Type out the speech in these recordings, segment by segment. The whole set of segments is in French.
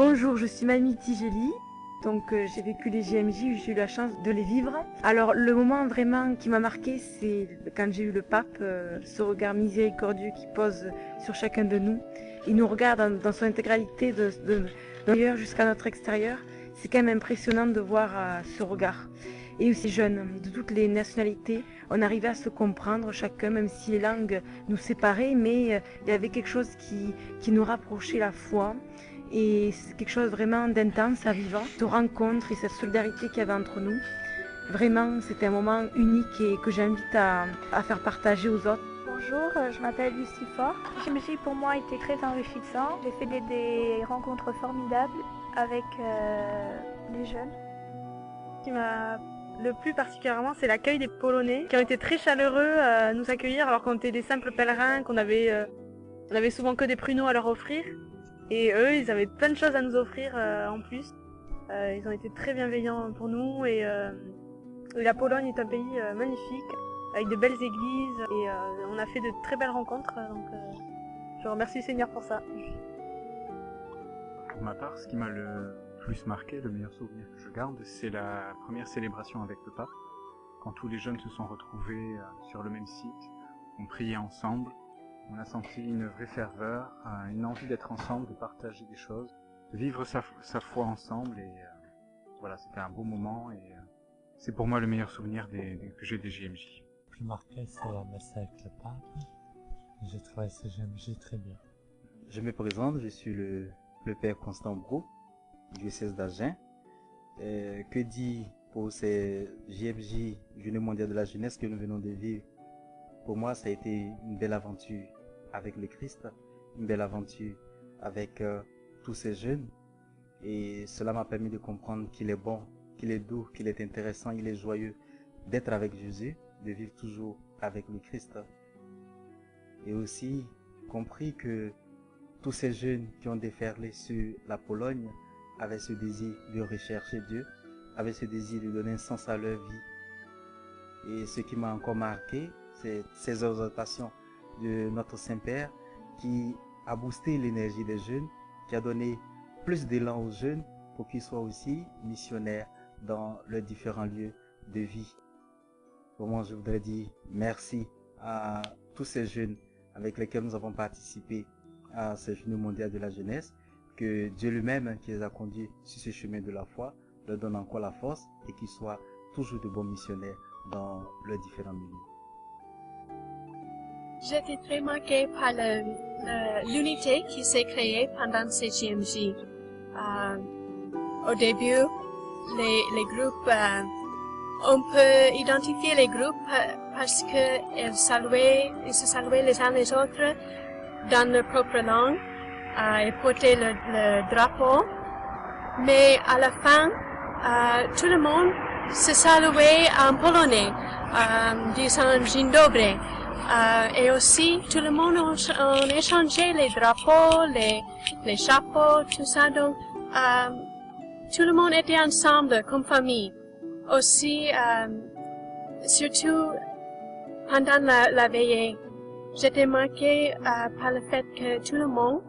Bonjour, je suis Mamie Tigeli. Donc j'ai vécu les JMJ, j'ai eu la chance de les vivre. Alors le moment vraiment qui m'a marqué, c'est quand j'ai eu le pape, ce regard miséricordieux qui pose sur chacun de nous. Il nous regarde dans son intégralité, de l'intérieur jusqu'à notre extérieur. C'est quand même impressionnant de voir ce regard. Et aussi jeunes, de toutes les nationalités, on arrivait à se comprendre chacun, même si les langues nous séparaient, mais il y avait quelque chose qui nous rapprochait la foi. Et c'est quelque chose vraiment d'intense à vivre, de rencontre et cette solidarité qu'il y avait entre nous. Vraiment, c'était un moment unique et que j'invite à faire partager aux autres. Bonjour, je m'appelle Lucie Fort. JMJ pour moi était très enrichissant. J'ai fait des rencontres formidables avec les jeunes. Ce qui m'a le plus particulièrement, c'est l'accueil des Polonais qui ont été très chaleureux à nous accueillir alors qu'on était des simples pèlerins, qu'on avait souvent que des pruneaux à leur offrir. Et eux, ils avaient plein de choses à nous offrir en plus. Ils ont été très bienveillants pour nous et la Pologne est un pays magnifique, avec de belles églises et on a fait de très belles rencontres. Donc je remercie le Seigneur pour ça. Pour ma part, ce qui m'a le plus marqué, le meilleur souvenir que je garde, c'est la première célébration avec le pape. Quand tous les jeunes se sont retrouvés sur le même site, on priait ensemble. On a senti une vraie ferveur, une envie d'être ensemble, de partager des choses, de vivre sa foi ensemble et voilà, c'était un beau moment et c'est pour moi le meilleur souvenir que j'ai des JMJ. Le plus marqué, c'est la messe avec le pape. J'ai trouvé ce JMJ très bien. Je me présente, je suis le père Constant Brou, du diocèse d'Agen. Que dit pour ces JMJ, Journée mondiale de la jeunesse que nous venons de vivre? Pour moi, ça a été une belle aventure avec le Christ, une belle aventure avec tous ces jeunes. Et cela m'a permis de comprendre qu'il est bon, qu'il est doux, qu'il est intéressant, il est joyeux d'être avec Jésus, de vivre toujours avec le Christ. Et aussi compris que tous ces jeunes qui ont déferlé sur la Pologne avaient ce désir de rechercher Dieu, avaient ce désir de donner un sens à leur vie. Et ce qui m'a encore marqué, c'est ces exhortations de notre Saint-Père qui a boosté l'énergie des jeunes, qui a donné plus d'élan aux jeunes pour qu'ils soient aussi missionnaires dans leurs différents lieux de vie. Pour moi, je voudrais dire merci à tous ces jeunes avec lesquels nous avons participé à cette journée mondiale de la jeunesse, que Dieu lui-même qui les a conduits sur ce chemin de la foi leur donne encore la force et qu'ils soient toujours de bons missionnaires dans leurs différents milieux. J'étais très marquée par l'unité qui s'est créée pendant ces JMJ. Au début, les groupes, on peut identifier les groupes parce qu'ils se saluaient les uns les autres dans leur propre langue et portaient le drapeau. Mais à la fin, tout le monde se saluait en polonais, disant Dzień dobry. Et aussi, tout le monde a échangé les drapeaux, les chapeaux, tout ça. Donc, tout le monde était ensemble comme famille. Aussi, surtout pendant la veillée, j'étais marquée par le fait que tout le monde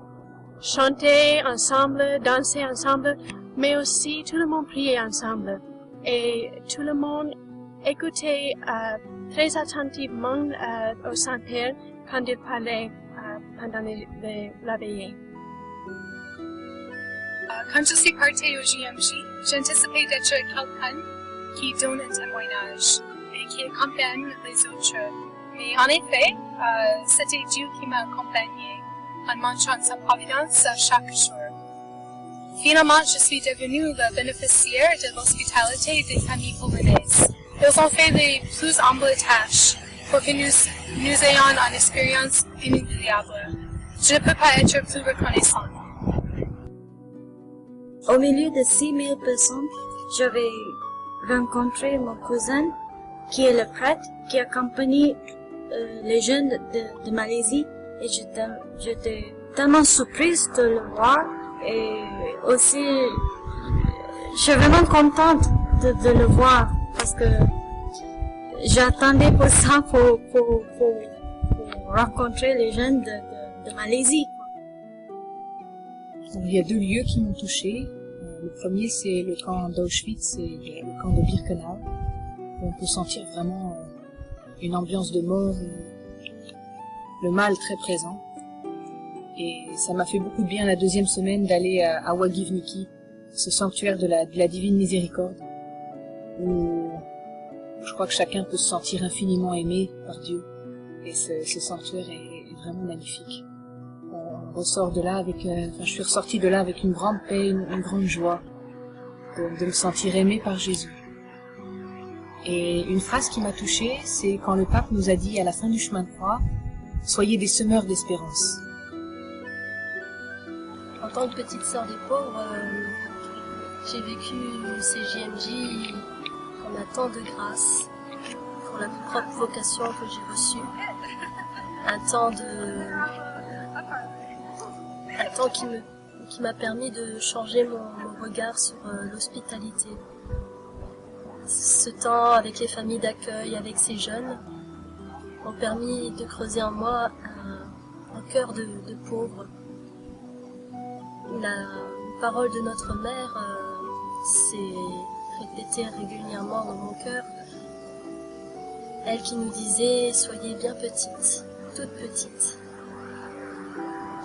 chantait ensemble, dansait ensemble, mais aussi tout le monde priait ensemble. Et tout le monde écoutait très attentivement au Saint-Père quand il parlait pendant la veillée. Quand je suis partie au JMJ, j'anticipais d'être quelqu'un qui donne un témoignage et qui accompagne les autres. Mais en effet, c'était Dieu qui m'a accompagné en montrant sa providence chaque jour. Finalement, je suis devenue le bénéficiaire de l'hospitalité des familles polonaises. Ils ont fait les plus humbles tâches pour que nous ayons une expérience inoubliable. Je ne peux pas être plus reconnaissant. Au milieu de 6000 personnes, j'avais rencontré mon cousin, qui est le prêtre, qui accompagne les jeunes de Malaisie. Et j'étais tellement surprise de le voir. Et aussi, je suis vraiment contente de le voir parce que j'attendais pour ça, pour rencontrer les jeunes de Malaisie. Il y a 2 lieux qui m'ont touchée. Le premier, c'est le camp d'Auschwitz et le camp de Birkenau, où on peut sentir vraiment une ambiance de mort, le mal très présent. Et ça m'a fait beaucoup de bien la 2e semaine d'aller à Wagivniki, ce sanctuaire de la Divine Miséricorde, où je crois que chacun peut se sentir infiniment aimé par Dieu. Et ce sanctuaire est vraiment magnifique. On ressort de là avec, je suis ressortie de là avec une grande paix, une grande joie de me sentir aimée par Jésus. Et une phrase qui m'a touchée, c'est quand le pape nous a dit à la fin du chemin de croix, « Soyez des semeurs d'espérance ». En tant que petite sœur des pauvres, j'ai vécu ces JMJ comme un temps de grâce pour la propre vocation que j'ai reçue. Un temps qui m'a permis de changer mon regard sur l'hospitalité. Ce temps avec les familles d'accueil, avec ces jeunes, ont permis de creuser en moi un cœur de pauvre. La parole de notre mère s'est répétée régulièrement dans mon cœur. Elle qui nous disait « Soyez bien petites, toutes petites ».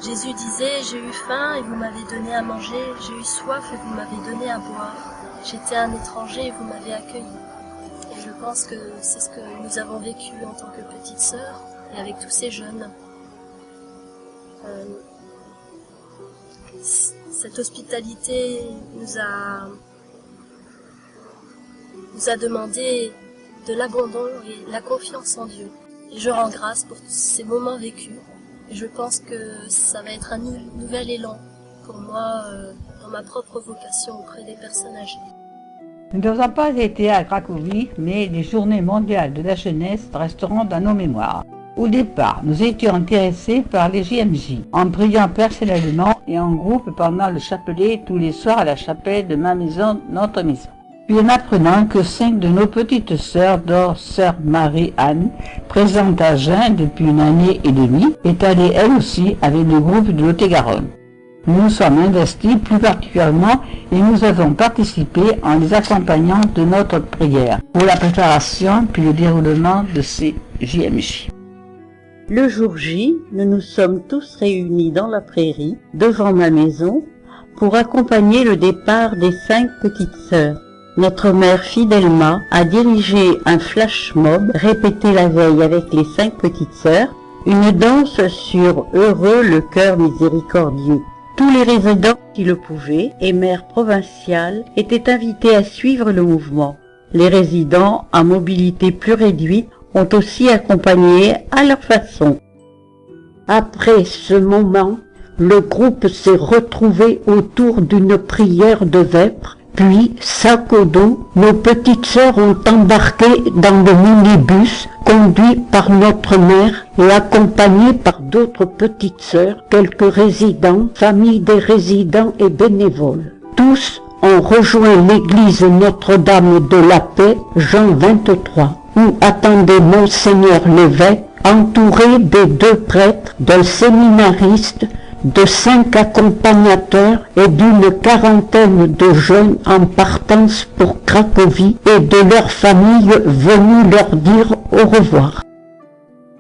Jésus disait « J'ai eu faim et vous m'avez donné à manger, j'ai eu soif et vous m'avez donné à boire, j'étais un étranger et vous m'avez accueilli ». Et je pense que c'est ce que nous avons vécu en tant que petites sœurs et avec tous ces jeunes. Cette hospitalité nous a demandé de l'abandon et la confiance en Dieu. Et je rends grâce pour ces moments vécus. Et je pense que ça va être un nouvel élan pour moi dans ma propre vocation auprès des personnes âgées. Nous n'avons pas été à Cracovie, mais les journées mondiales de la jeunesse resteront dans nos mémoires. Au départ, nous étions intéressés par les JMJ, en priant personnellement et en groupe pendant le chapelet tous les soirs à la chapelle de ma maison, notre maison. Puis en apprenant que 5 de nos petites sœurs, dont sœur Marie-Anne, présente à Jeun depuis 1 année et demie, est allée elle aussi avec le groupe de Lot-et-Garonne. Nous nous sommes investis plus particulièrement et nous avons participé en les accompagnant de notre prière pour la préparation puis le déroulement de ces JMJ. Le jour J, nous nous sommes tous réunis dans la prairie, devant ma maison, pour accompagner le départ des 5 petites sœurs. Notre mère fidèlement a dirigé un flash mob répété la veille avec les 5 petites sœurs, une danse sur Heureux le cœur miséricordieux. Tous les résidents qui le pouvaient et maires provinciales étaient invités à suivre le mouvement. Les résidents à mobilité plus réduite ont aussi accompagné à leur façon. Après ce moment, le groupe s'est retrouvé autour d'une prière de vêpres, puis, sac au dos, nos petites sœurs ont embarqué dans le minibus conduit par notre mère et accompagné par d'autres petites sœurs, quelques résidents, familles des résidents et bénévoles. Tous ont rejoint l'église Notre-Dame de la Paix, Jean 23, où attendait Monseigneur l'évêque, entouré des 2 prêtres, d'un séminariste, de 5 accompagnateurs et d'une 40aine de jeunes en partance pour Cracovie et de leurs familles venues leur dire au revoir.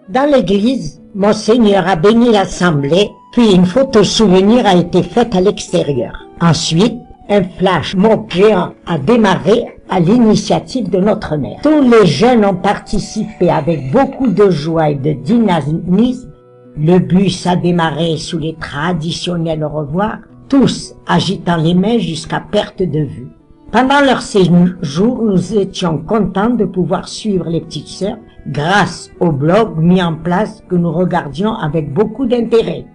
Dans l'église, Monseigneur a béni l'assemblée, puis une photo souvenir a été faite à l'extérieur. Ensuite, un flash mob géant a démarré à l'initiative de notre mère. Tous les jeunes ont participé avec beaucoup de joie et de dynamisme. Le bus a démarré sous les traditionnels au revoir, tous agitant les mains jusqu'à perte de vue. Pendant leur séjour, nous étions contents de pouvoir suivre les petites sœurs grâce au blog mis en place que nous regardions avec beaucoup d'intérêt.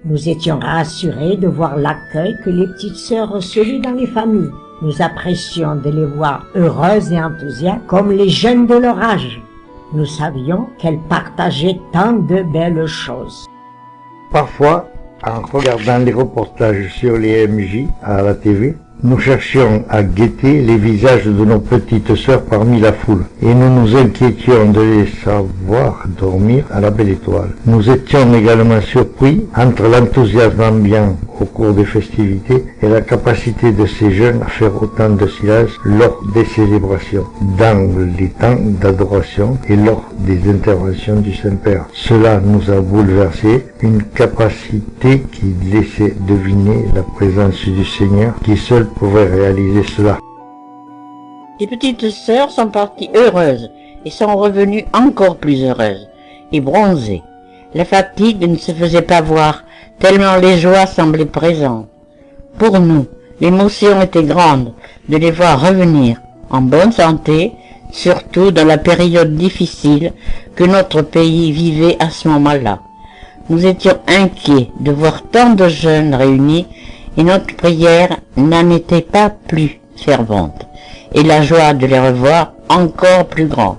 Nous étions rassurés de voir l'accueil que les petites sœurs recevaient dans les familles. Nous apprécions de les voir heureuses et enthousiastes comme les jeunes de leur âge. Nous savions qu'elles partageaient tant de belles choses. Parfois, en regardant les reportages sur les MJ à la TV, nous cherchions à guetter les visages de nos petites sœurs parmi la foule, et nous nous inquiétions de les savoir dormir à la belle étoile. Nous étions également surpris, entre l'enthousiasme ambiant au cours des festivités et la capacité de ces jeunes à faire autant de silence lors des célébrations, dans les temps d'adoration et lors des interventions du Saint-Père. Cela nous a bouleversés, une capacité qui laissait deviner la présence du Seigneur qui seul pouvait réaliser cela. Les petites sœurs sont parties heureuses et sont revenues encore plus heureuses et bronzées. La fatigue ne se faisait pas voir, tellement les joies semblaient présentes. Pour nous, l'émotion était grande de les voir revenir en bonne santé, surtout dans la période difficile que notre pays vivait à ce moment-là. Nous étions inquiets de voir tant de jeunes réunis et notre prière n'en était pas plus fervente et la joie de les revoir encore plus grande.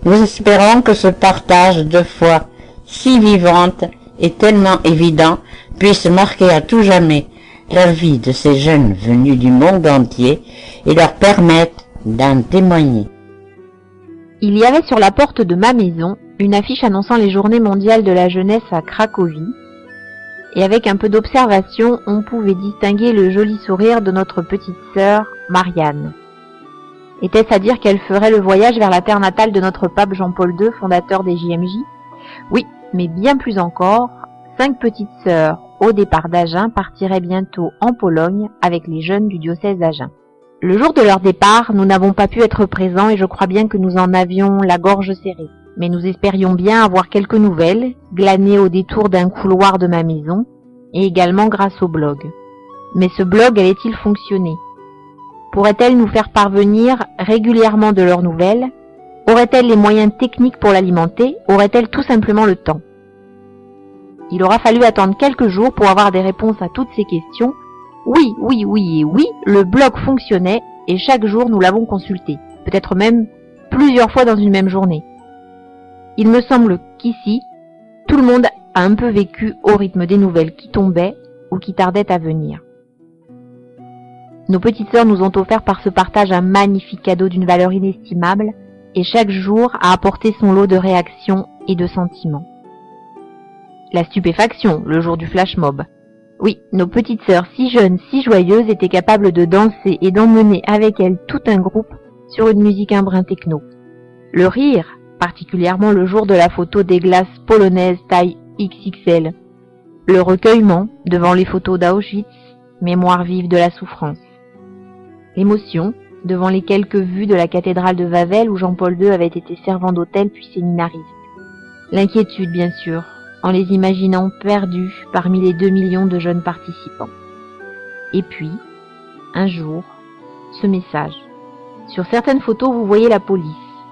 Nous espérons que ce partage de foi si vivante et tellement évident puisse marquer à tout jamais la vie de ces jeunes venus du monde entier et leur permettre d'en témoigner. Il y avait sur la porte de ma maison une affiche annonçant les Journées mondiales de la jeunesse à Cracovie, et avec un peu d'observation, on pouvait distinguer le joli sourire de notre petite sœur, Marianne. Était-ce à dire qu'elle ferait le voyage vers la terre natale de notre pape Jean-Paul II, fondateur des JMJ? Oui, mais bien plus encore, 5 petites sœurs au départ d'Agen partiraient bientôt en Pologne avec les jeunes du diocèse d'Agen. Le jour de leur départ, nous n'avons pas pu être présents et je crois bien que nous en avions la gorge serrée. Mais nous espérions bien avoir quelques nouvelles, glanées au détour d'un couloir de ma maison, et également grâce au blog. Mais ce blog allait-il fonctionner? Pourrait-elle nous faire parvenir régulièrement de leurs nouvelles? Aurait-elle les moyens techniques pour l'alimenter? Aurait-elle tout simplement le temps? Il aura fallu attendre quelques jours pour avoir des réponses à toutes ces questions. Oui, oui, oui et oui, le blog fonctionnait et chaque jour nous l'avons consulté, peut-être même plusieurs fois dans une même journée. Il me semble qu'ici, tout le monde a un peu vécu au rythme des nouvelles qui tombaient ou qui tardaient à venir. Nos petites sœurs nous ont offert par ce partage un magnifique cadeau d'une valeur inestimable et chaque jour a apporté son lot de réactions et de sentiments. La stupéfaction, le jour du flash mob. Oui, nos petites sœurs si jeunes, si joyeuses étaient capables de danser et d'emmener avec elles tout un groupe sur une musique un brin techno. Le rire, particulièrement le jour de la photo des glaces polonaises taille XXL. Le recueillement devant les photos d'Auschwitz, mémoire vive de la souffrance. L'émotion devant les quelques vues de la cathédrale de Wawel où Jean-Paul II avait été servant d'hôtel puis séminariste. L'inquiétude, bien sûr, en les imaginant perdus parmi les 2 millions de jeunes participants. Et puis, un jour, ce message. Sur certaines photos, vous voyez la police.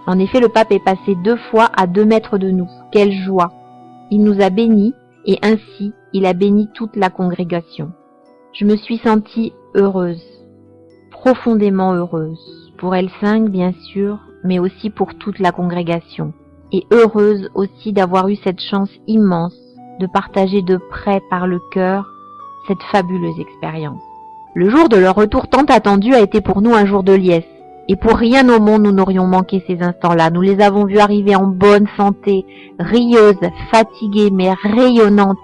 En effet, le pape est passé 2 fois à 2 mètres de nous. Quelle joie! Il nous a bénis et ainsi, il a béni toute la congrégation. Je me suis sentie heureuse, profondément heureuse. Pour elle 5, bien sûr, mais aussi pour toute la congrégation. Et heureuse aussi d'avoir eu cette chance immense de partager de près par le cœur cette fabuleuse expérience. Le jour de leur retour tant attendu a été pour nous un jour de liesse. Et pour rien au monde nous n'aurions manqué ces instants-là. Nous les avons vus arriver en bonne santé, rieuses, fatiguées mais rayonnantes,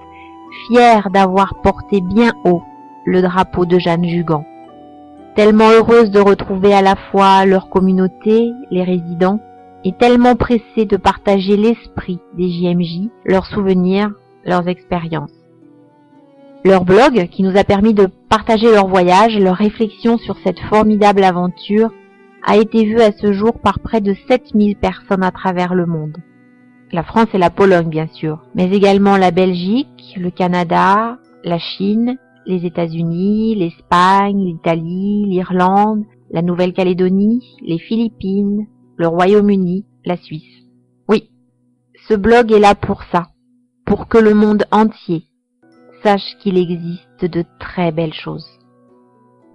fières d'avoir porté bien haut le drapeau de Jeanne Jugan. Tellement heureuses de retrouver à la fois leur communauté, les résidents, et tellement pressées de partager l'esprit des JMJ, leurs souvenirs, leurs expériences. Leur blog, qui nous a permis de partager leur voyage, leurs réflexions sur cette formidable aventure, a été vu à ce jour par près de 7000 personnes à travers le monde. La France et la Pologne, bien sûr, mais également la Belgique, le Canada, la Chine, les États-Unis, l'Espagne, l'Italie, l'Irlande, la Nouvelle-Calédonie, les Philippines, le Royaume-Uni, la Suisse. Oui, ce blog est là pour ça, pour que le monde entier sache qu'il existe de très belles choses.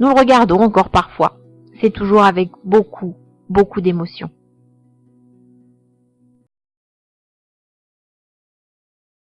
Nous le regardons encore parfois. C'est toujours avec beaucoup d'émotion.